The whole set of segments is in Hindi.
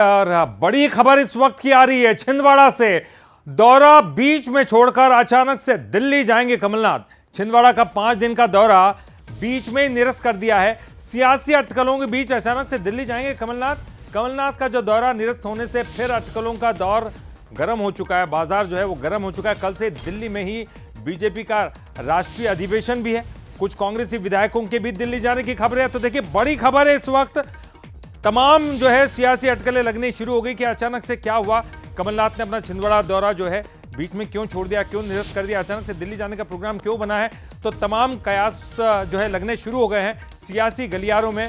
और बड़ी खबर इस वक्त की आ रही है छिंदवाड़ा से। दौरा बीच में छोड़कर अचानक से दिल्ली जाएंगे कमलनाथ। छिंदवाड़ा का 5 दिन का दौरा बीच में ही निरस्त कर दिया है। सियासी अटकलों के बीच अचानक से दिल्ली जाएंगे कमलनाथ। कमलनाथ का जो दौरा निरस्त होने से फिर अटकलों का दौर गर्म हो चुका है। बाजार जो है वो गर्म हो चुका है। कल से दिल्ली में ही बीजेपी का राष्ट्रीय अधिवेशन भी है। कुछ कांग्रेसी विधायकों के भी दिल्ली जाने की खबर है। तो देखिए बड़ी खबर है इस वक्त। तमाम जो है सियासी अटकलें लगनी शुरू हो गई कि अचानक से क्या हुआ। कमलनाथ ने अपना छिंदवाड़ा दौरा जो है बीच में क्यों छोड़ दिया, क्यों निरस्त कर दिया, अचानक से दिल्ली जाने का प्रोग्राम क्यों बना है। तो तमाम कयास जो है लगने शुरू हो गए हैं सियासी गलियारों में।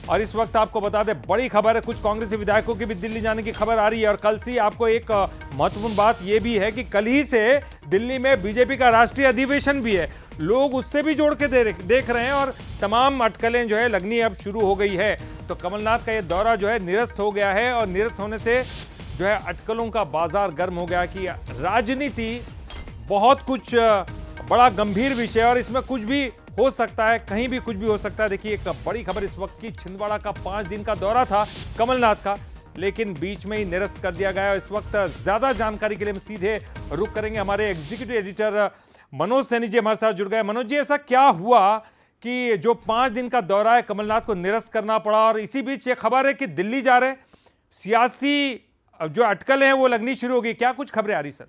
और इस वक्त आपको बता दें बड़ी खबर है, कुछ कांग्रेसी विधायकों की भी दिल्ली जाने की खबर आ रही है। और कल से आपको एक महत्वपूर्ण बात यह भी है कि कल ही से दिल्ली में बीजेपी का राष्ट्रीय अधिवेशन भी है। लोग उससे भी जोड़ के देख रहे हैं और तमाम अटकलें जो है लगनी अब शुरू हो गई है। तो कमलनाथ का ये दौरा जो है निरस्त हो गया है और निरस्त होने से जो है अटकलों का बाजार गर्म हो गया कि राजनीति बहुत कुछ बड़ा गंभीर विषय और इसमें कुछ भी हो सकता है, कहीं भी कुछ भी हो सकता है। देखिए एक बड़ी खबर इस वक्त की, छिंदवाड़ा का 5 दिन का दौरा था कमलनाथ का, लेकिन बीच में ही निरस्त कर दिया गया। इस वक्त ज्यादा जानकारी के लिए हम सीधे रुक करेंगे। हमारे एग्जीक्यूटिव एडिटर मनोज सैनी जी हमारे साथ जुड़ गए। मनोज जी, ऐसा क्या हुआ कि जो 5 दिन का दौरा है कमलनाथ को निरस्त करना पड़ा और इसी बीच ये खबर है कि दिल्ली जा रहे हैं, सियासी जो अटकलें हैं वो लगनी शुरू हो गई, क्या कुछ खबरें आ रही सर?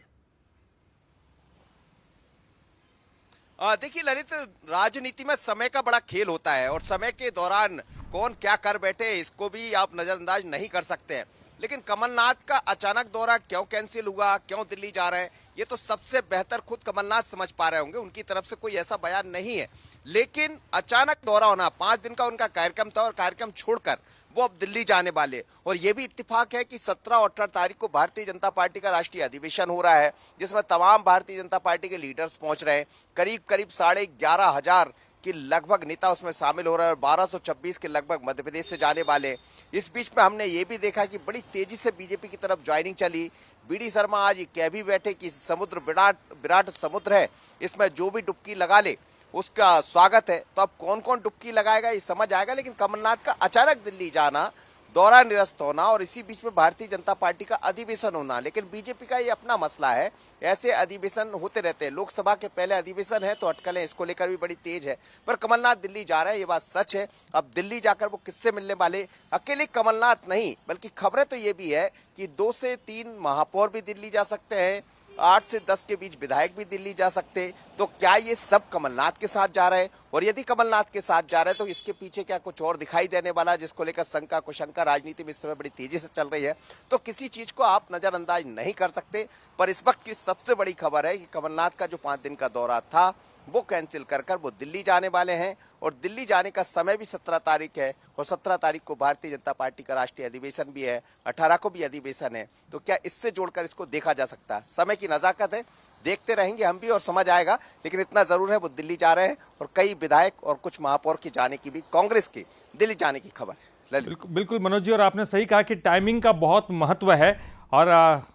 देखिए ललित, राजनीति में समय का बड़ा खेल होता है और समय के दौरान कौन क्या कर बैठे इसको भी आप नजरअंदाज नहीं कर सकते हैं। लेकिन कमलनाथ का अचानक दौरा क्यों कैंसिल हुआ, क्यों दिल्ली जा रहे हैं, ये तो सबसे बेहतर खुद कमलनाथ समझ पा रहे होंगे। उनकी तरफ से कोई ऐसा बयान नहीं है। लेकिन अचानक दौरा होना, 5 दिन का उनका कार्यक्रम था और कार्यक्रम छोड़कर वो अब दिल्ली जाने वाले। और ये भी इत्तेफाक है कि 17 और 18 तारीख को भारतीय जनता पार्टी का राष्ट्रीय अधिवेशन हो रहा है, जिसमें तमाम भारतीय जनता पार्टी के लीडर्स पहुंच रहे हैं। करीब करीब 11,500 के लगभग नेता उसमें शामिल हो रहे हैं और 1226 के लगभग मध्य प्रदेश से जाने वाले। इस बीच में हमने ये भी देखा कि बड़ी तेजी से बीजेपी की तरफ ज्वाइनिंग चली। बीडी शर्मा आज कह भी बैठे कि समुद्र विराट समुद्र है, इसमें जो भी डुबकी लगा ले उसका स्वागत है। तो अब कौन कौन डुबकी लगाएगा ये समझ आएगा। लेकिन कमलनाथ का अचानक दिल्ली जाना, दौरा निरस्त होना और इसी बीच में भारतीय जनता पार्टी का अधिवेशन होना, लेकिन बीजेपी का ये अपना मसला है। ऐसे अधिवेशन होते रहते हैं, लोकसभा के पहले अधिवेशन है तो अटकलें इसको लेकर भी बड़ी तेज है। पर कमलनाथ दिल्ली जा रहे हैं, ये बात सच है। अब दिल्ली जाकर वो किससे मिलने वाले, अकेले कमलनाथ नहीं बल्कि खबरें तो ये भी है कि 2 से 3 महापौर भी दिल्ली जा सकते हैं, 8 से 10 के बीच विधायक भी दिल्ली जा सकते। तो क्या ये सब कमलनाथ के साथ जा रहे हैं? और यदि कमलनाथ के साथ जा रहे हैं तो इसके पीछे क्या कुछ और दिखाई देने वाला, जिसको लेकर शंका कुशंका राजनीति में इस समय बड़ी तेजी से चल रही है। तो किसी चीज को आप नजरअंदाज नहीं कर सकते। पर इस वक्त की सबसे बड़ी खबर है कि कमलनाथ का जो 5 दिन का दौरा था वो कैंसिल कर वो दिल्ली जाने वाले हैं। और दिल्ली जाने का समय भी 17 तारीख है और 17 तारीख को भारतीय जनता पार्टी का राष्ट्रीय अधिवेशन भी है, 18 को भी अधिवेशन है। तो क्या इससे जोड़कर इसको देखा जा सकता है? समय की नजाकत है, देखते रहेंगे हम भी और समझ आएगा। लेकिन इतना जरूर है वो दिल्ली जा रहे हैं और कई विधायक और कुछ महापौर की जाने की भी, कांग्रेस की दिल्ली जाने की खबर है। बिल्कुल मनोज जी, और आपने सही कहा कि टाइमिंग का बहुत महत्व है और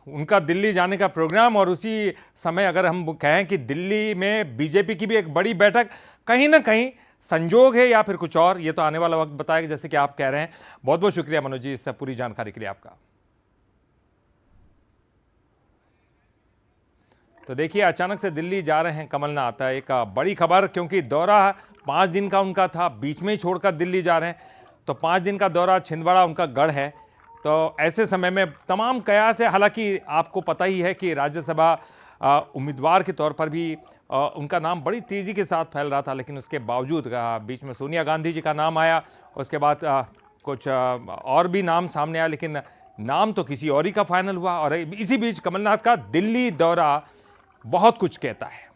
उनका दिल्ली जाने का प्रोग्राम और उसी समय अगर हम कहें कि दिल्ली में बीजेपी की भी एक बड़ी बैठक, कहीं ना कहीं संजोग है या फिर कुछ और, ये तो आने वाला वक्त बताएगा जैसे कि आप कह रहे हैं। बहुत बहुत शुक्रिया मनोज जी इस पूरी जानकारी के लिए आपका। तो देखिए अचानक से दिल्ली जा रहे हैं कमलनाथ, एक बड़ी खबर, क्योंकि दौरा 5 दिन का उनका था, बीच में ही छोड़कर दिल्ली जा रहे हैं। तो 5 दिन का दौरा, छिंदवाड़ा उनका गढ़ है। तो ऐसे समय में तमाम कयास है। हालांकि आपको पता ही है कि राज्यसभा उम्मीदवार के तौर पर भी उनका नाम बड़ी तेज़ी के साथ फैल रहा था, लेकिन उसके बावजूद बीच में सोनिया गांधी जी का नाम आया, उसके बाद कुछ और भी नाम सामने आया, लेकिन नाम तो किसी और ही का फाइनल हुआ। और इसी बीच कमलनाथ का दिल्ली दौरा बहुत कुछ कहता है।